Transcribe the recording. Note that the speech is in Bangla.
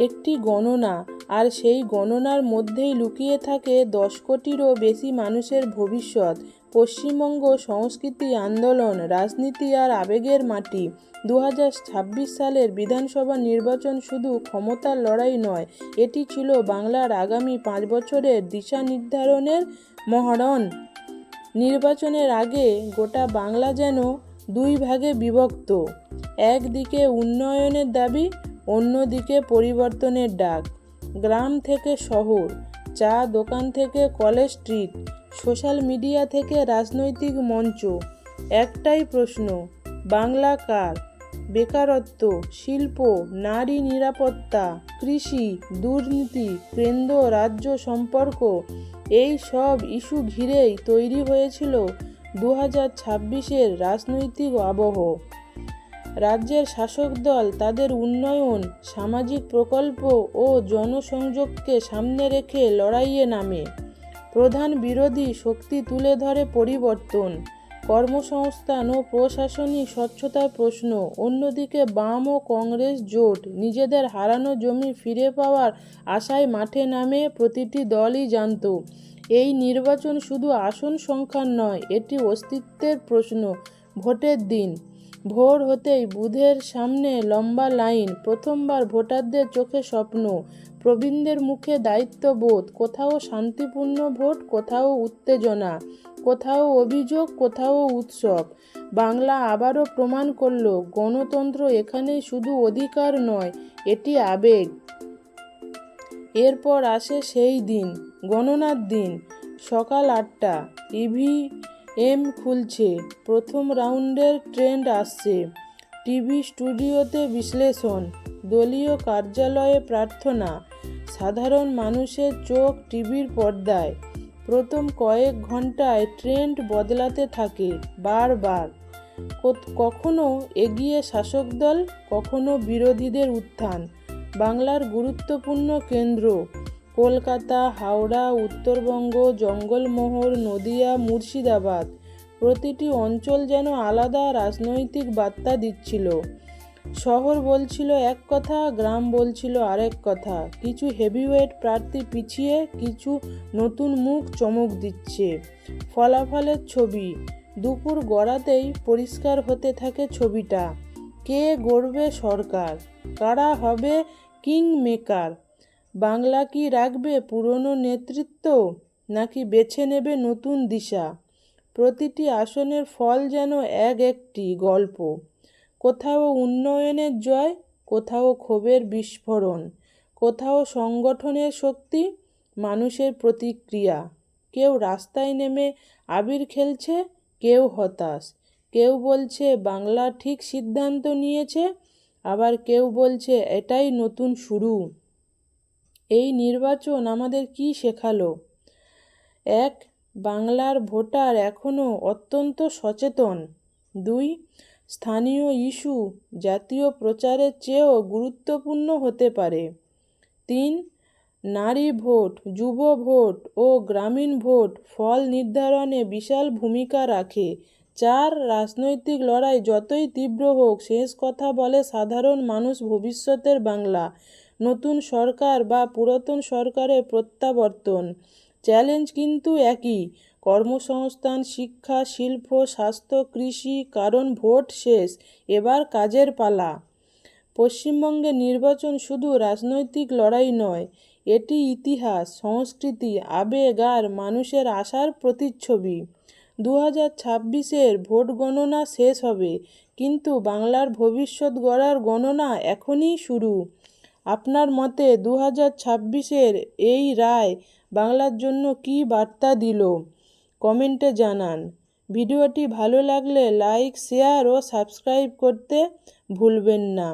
একটি গণনা, আর সেই গণনার মধ্যেই লুকিয়ে থাকে 10 কোটিরও বেশি মানুষের ভবিষ্যৎ। পশ্চিমবঙ্গ সংস্কৃতি আন্দোলন, রাজনীতি আর আবেগের মাটি। 2026 সালের বিধানসভা নির্বাচন শুধু ক্ষমতার লড়াই নয়, এটি ছিল বাংলার আগামী 5 বছরের দিশা নির্ধারণের মহড়ান। নির্বাচনের আগে গোটা বাংলা যেন দুই ভাগে বিভক্ত। একদিকে উন্নয়নের দাবি, অন্যদিকে পরিবর্তনের ডাক। গ্রাম থেকে শহর, চা দোকান থেকে কলেজ স্ট্রিট, সোশ্যাল মিডিয়া থেকে রাজনৈতিক মঞ্চ, একটাই প্রশ্ন, বাংলা কার? বেকারত্ব, শিল্প, নারী নিরাপত্তা, কৃষি, দুর্নীতি, কেন্দ্র রাজ্য সম্পর্ক, এই সব ইস্যু ঘিরেই তৈরি হয়েছিল 2026-এর রাজনৈতিক আবহ। রাজ্যের শাসক দল তাদের উন্নয়ন, সামাজিক প্রকল্প ও জনসংযোগকে সামনে রেখে লড়াইয়ে নামে। প্রধান বিরোধী শক্তি তুলে ধরে পরিবর্তন, কর্মসংস্থান ও প্রশাসনিক স্বচ্ছতার প্রশ্ন। অন্যদিকে বাম ও কংগ্রেস জোট নিজেদের হারানো জমি ফিরে পাওয়ার আশায় মাঠে নামে। প্রতিটি দলই জানত এই নির্বাচন শুধু আসন সংখ্যার নয়, এটি অস্তিত্বের প্রশ্ন। ভোটের দিন ভোর হতেই বুথের সামনে লম্বা লাইন, প্রথমবার ভোটারদের চোখে স্বপ্ন, প্রবীণদের মুখে দায়িত্ববোধ। কোথাও শান্তিপূর্ণ ভোট, কোথাও উত্তেজনা, কোথাও অভিযোগ, কোথাও উৎসব। বাংলা আবারও প্রমাণ করল গণতন্ত্র এখানে শুধু অধিকার নয়, এটি আবেগ। এরপর আসে সেই দিন, গণনার দিন। সকাল 8টা, ইভিএম খুলছে, প্রথম রাউন্ডের ট্রেন্ড আসছে, টিভি স্টুডিওতে বিশ্লেষণ, দলীয় কার্যালয়ে প্রার্থনা, সাধারণ মানুষের চোখ টিভির পর্দায়। প্রথম কয়েক ঘন্টায় ট্রেন্ড বদলাতে থাকে বারবার। কখনো এগিয়ে শাসক দল, কখনো বিরোধীদের উত্থান। বাংলার গুরুত্বপূর্ণ কেন্দ্র কলকাতা, হাওড়া, উত্তরবঙ্গ, জঙ্গলমহল, নদিয়া, মুর্শিদাবাদ, প্রতিটি অঞ্চল যেন আলাদা রাজনৈতিক বার্তা দিচ্ছিল। শহর বলছিল এক কথা, গ্রাম বলছিল আরেক কথা। কিছু হেভিওয়েট প্রার্থী পিছিয়ে, কিছু নতুন মুখ চমক দিচ্ছে। ফলাফলের ছবি দুপুর গড়াতেই পরিষ্কার হতে থাকে ছবিটা। কে গড়বে সরকার, কারা হবে কিং মেকার? বাংলা কি রাখবে পুরনো নেতৃত্ব, নাকি বেছে নেবে নতুন দিশা? প্রতিটি আসনের ফল যেন একটি গল্প। কোথাও উন্নয়নের জয়, কোথাও ক্ষোভের বিস্ফোরণ, কোথাও সংগঠনের শক্তি, মানুষের প্রতিক্রিয়া। কেউ রাস্তায় নেমে আবির খেলছে, কেউ হতাশ, কেউ বলছে বাংলা ঠিক সিদ্ধান্ত নিয়েছে, আবার কেউ বলছে এটাই নতুন শুরু। এই নির্বাচন আমাদের কি শেখালো? 1. বাংলার ভোটার এখনও অত্যন্ত সচেতন। 2. স্থানীয় ইস্যু জাতীয় প্রচারের চেয়েও গুরুত্বপূর্ণ হতে পারে। 3. নারী ভোট, যুব ভোট ও গ্রামীণ ভোট ফল নির্ধারণে বিশাল ভূমিকা রাখে। 4. রাজনৈতিক লড়াই যতই তীব্র হোক, শেষ কথা বলে সাধারণ মানুষ। ভবিষ্যতের বাংলা, নতুন সরকার বা পুরাতন সরকারের প্রত্যাবর্তন। চ্যালেঞ্জ কিন্তু একই, কর্মসংস্থান, শিক্ষা, শিল্প, স্বাস্থ্য, কৃষি। কারণ ভোট শেষ, এবার কাজের পালা। পশ্চিমবঙ্গের নির্বাচন শুধু রাজনৈতিক লড়াই নয়, এটি ইতিহাস, সংস্কৃতি, আবেগ আর মানুষের আশার প্রতিচ্ছবি। 2026-এর ভোট গণনা শেষ হবে, কিন্তু বাংলার ভবিষ্যৎ গড়ার গণনা এখনই শুরু। আপনার মতে 2026-এর এই রায় বাংলার জন্য কী বার্তা দিল? কমেন্টে জানান। ভিডিওটি ভালো লাগলে লাইক, শেয়ার ও সাবস্ক্রাইব করতে ভুলবেন না।